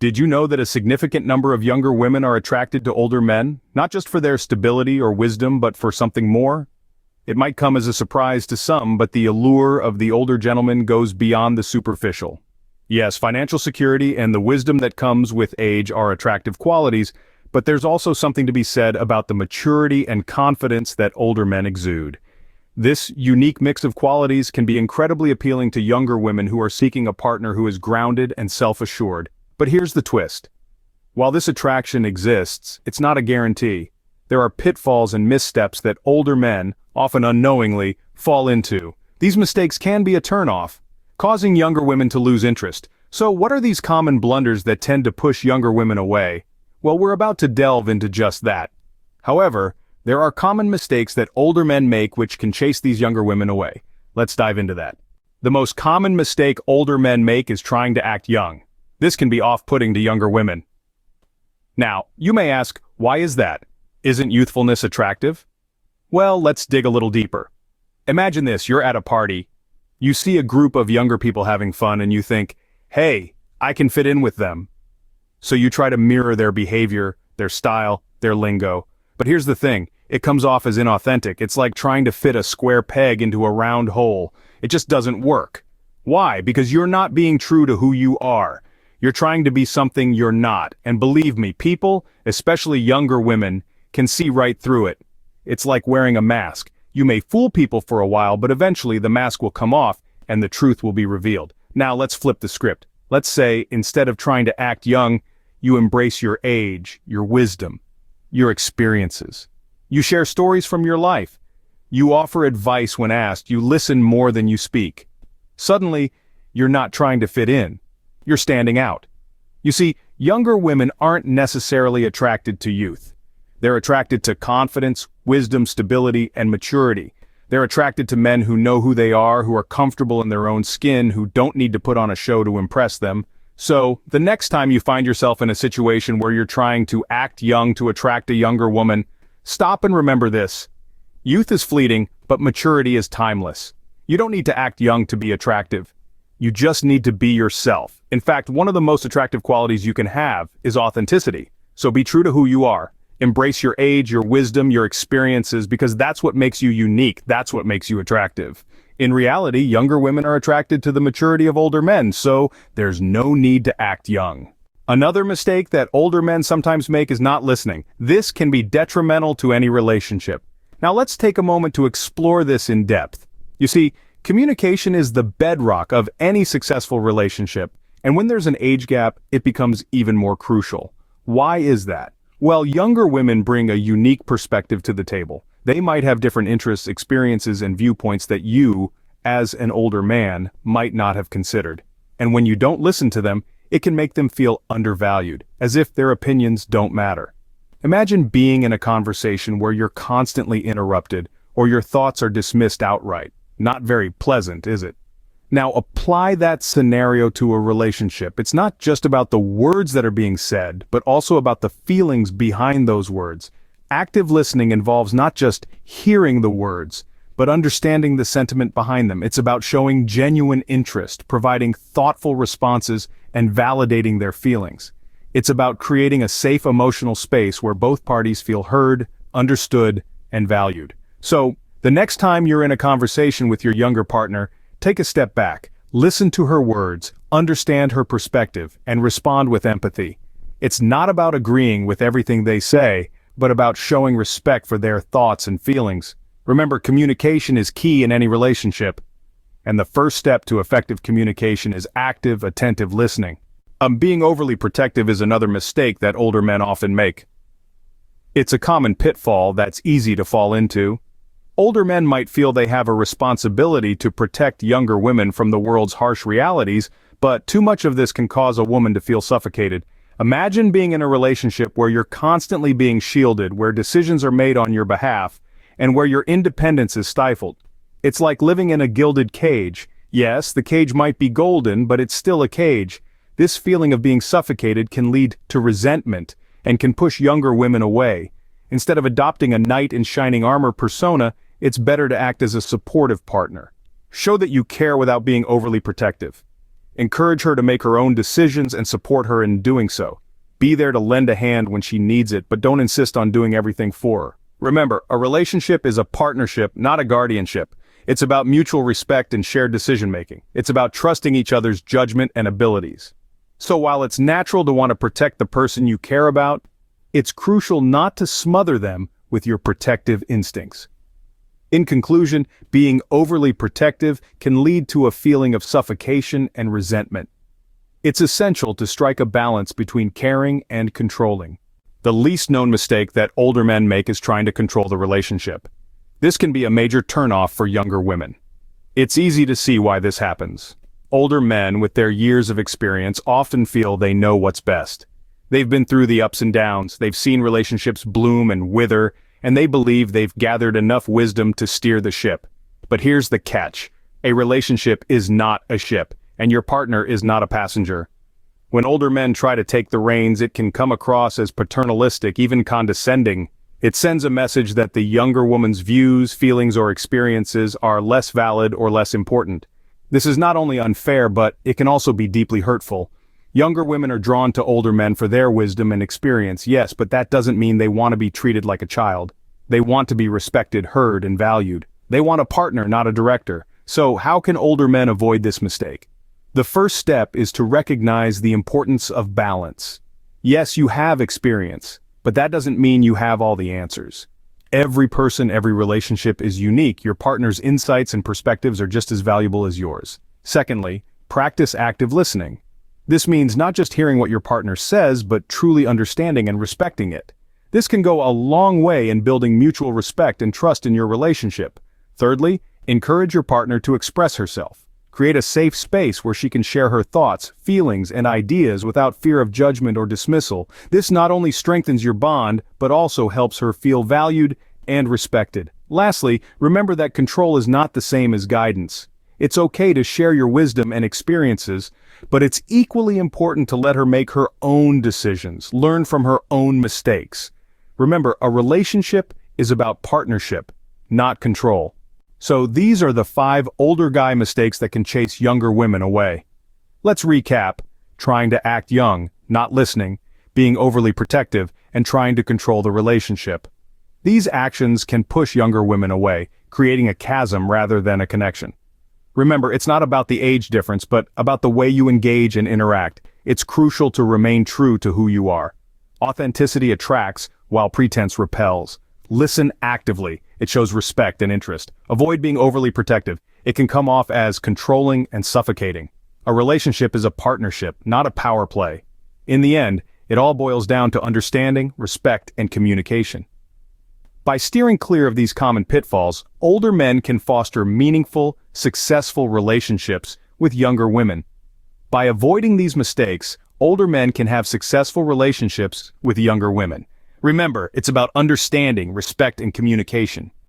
Did you know that a significant number of younger women are attracted to older men, not just for their stability or wisdom, but for something more? It might come as a surprise to some, but the allure of the older gentleman goes beyond the superficial. Yes, financial security and the wisdom that comes with age are attractive qualities, but there's also something to be said about the maturity and confidence that older men exude. This unique mix of qualities can be incredibly appealing to younger women who are seeking a partner who is grounded and self-assured. But here's the twist. While this attraction exists, it's not a guarantee. There are pitfalls and missteps that older men, often unknowingly, fall into. These mistakes can be a turnoff, causing younger women to lose interest. So what are these common blunders that tend to push younger women away? Well, we're about to delve into just that. However, there are common mistakes that older men make which can chase these younger women away. Let's dive into that. The most common mistake older men make is trying to act young. This can be off-putting to younger women. Now, you may ask, why is that? Isn't youthfulness attractive? Well, let's dig a little deeper. Imagine this, you're at a party. You see a group of younger people having fun and you think, hey, I can fit in with them. So you try to mirror their behavior, their style, their lingo. But here's the thing, it comes off as inauthentic. It's like trying to fit a square peg into a round hole. It just doesn't work. Why? Because you're not being true to who you are. You're trying to be something you're not, and believe me, people, especially younger women, can see right through it. It's like wearing a mask. You may fool people for a while, but eventually the mask will come off, and the truth will be revealed. Now let's flip the script. Let's say, instead of trying to act young, you embrace your age, your wisdom, your experiences. You share stories from your life. You offer advice when asked. You listen more than you speak. Suddenly, you're not trying to fit in. You're standing out. You see, younger women aren't necessarily attracted to youth. They're attracted to confidence, wisdom, stability, and maturity. They're attracted to men who know who they are, who are comfortable in their own skin, who don't need to put on a show to impress them. So, the next time you find yourself in a situation where you're trying to act young to attract a younger woman, stop and remember this. Youth is fleeting, but maturity is timeless. You don't need to act young to be attractive. You just need to be yourself. In fact, one of the most attractive qualities you can have is authenticity. So be true to who you are. Embrace your age, your wisdom, your experiences, because that's what makes you unique. That's what makes you attractive. In reality, younger women are attracted to the maturity of older men, so there's no need to act young. Another mistake that older men sometimes make is not listening. This can be detrimental to any relationship. Now let's take a moment to explore this in depth. You see, communication is the bedrock of any successful relationship, and when there's an age gap, it becomes even more crucial. Why is that? Well, younger women bring a unique perspective to the table. They might have different interests, experiences, and viewpoints that you, as an older man, might not have considered. And when you don't listen to them, it can make them feel undervalued, as if their opinions don't matter. Imagine being in a conversation where you're constantly interrupted, or your thoughts are dismissed outright. Not very pleasant, is it? Now apply that scenario to a relationship. It's not just about the words that are being said, but also about the feelings behind those words. Active listening involves not just hearing the words, but understanding the sentiment behind them. It's about showing genuine interest, providing thoughtful responses, and validating their feelings. It's about creating a safe emotional space where both parties feel heard, understood, and valued. So, the next time you're in a conversation with your younger partner, take a step back, listen to her words, understand her perspective, and respond with empathy. It's not about agreeing with everything they say, but about showing respect for their thoughts and feelings. Remember, communication is key in any relationship. And the first step to effective communication is active, attentive listening. Being overly protective is another mistake that older men often make. It's a common pitfall that's easy to fall into. Older men might feel they have a responsibility to protect younger women from the world's harsh realities, but too much of this can cause a woman to feel suffocated. Imagine being in a relationship where you're constantly being shielded, where decisions are made on your behalf, and where your independence is stifled. It's like living in a gilded cage. Yes, the cage might be golden, but it's still a cage. This feeling of being suffocated can lead to resentment and can push younger women away. Instead of adopting a knight in shining armor persona, it's better to act as a supportive partner. Show that you care without being overly protective. Encourage her to make her own decisions and support her in doing so. Be there to lend a hand when she needs it, but don't insist on doing everything for her. Remember, a relationship is a partnership, not a guardianship. It's about mutual respect and shared decision-making. It's about trusting each other's judgment and abilities. So while it's natural to want to protect the person you care about, it's crucial not to smother them with your protective instincts. In conclusion, being overly protective can lead to a feeling of suffocation and resentment. It's essential to strike a balance between caring and controlling. The least known mistake that older men make is trying to control the relationship. This can be a major turnoff for younger women. It's easy to see why this happens. Older men with their years of experience often feel they know what's best. They've been through the ups and downs, they've seen relationships bloom and wither, and they believe they've gathered enough wisdom to steer the ship. But here's the catch. A relationship is not a ship, and your partner is not a passenger. When older men try to take the reins, it can come across as paternalistic, even condescending. It sends a message that the younger woman's views, feelings, or experiences are less valid or less important. This is not only unfair, but it can also be deeply hurtful. Younger women are drawn to older men for their wisdom and experience, yes, but that doesn't mean they want to be treated like a child. They want to be respected, heard, and valued. They want a partner, not a director. So how can older men avoid this mistake? The first step is to recognize the importance of balance. Yes, you have experience, but that doesn't mean you have all the answers. Every person, every relationship is unique. Your partner's insights and perspectives are just as valuable as yours. Secondly, practice active listening. This means not just hearing what your partner says, but truly understanding and respecting it. This can go a long way in building mutual respect and trust in your relationship. Thirdly, encourage your partner to express herself. Create a safe space where she can share her thoughts, feelings, and ideas without fear of judgment or dismissal. This not only strengthens your bond, but also helps her feel valued and respected. Lastly, remember that control is not the same as guidance. It's okay to share your wisdom and experiences, but it's equally important to let her make her own decisions, learn from her own mistakes. Remember, a relationship is about partnership, not control. So these are the 5 older guy mistakes that can chase younger women away. Let's recap: trying to act young, not listening, being overly protective, and trying to control the relationship. These actions can push younger women away, creating a chasm rather than a connection. Remember, it's not about the age difference, but about the way you engage and interact. It's crucial to remain true to who you are. Authenticity attracts, while pretense repels. Listen actively. It shows respect and interest. Avoid being overly protective. It can come off as controlling and suffocating. A relationship is a partnership, not a power play. In the end, it all boils down to understanding, respect, and communication. By steering clear of these common pitfalls, older men can foster meaningful, successful relationships with younger women. By avoiding these mistakes, older men can have successful relationships with younger women. Remember, it's about understanding, respect, and communication.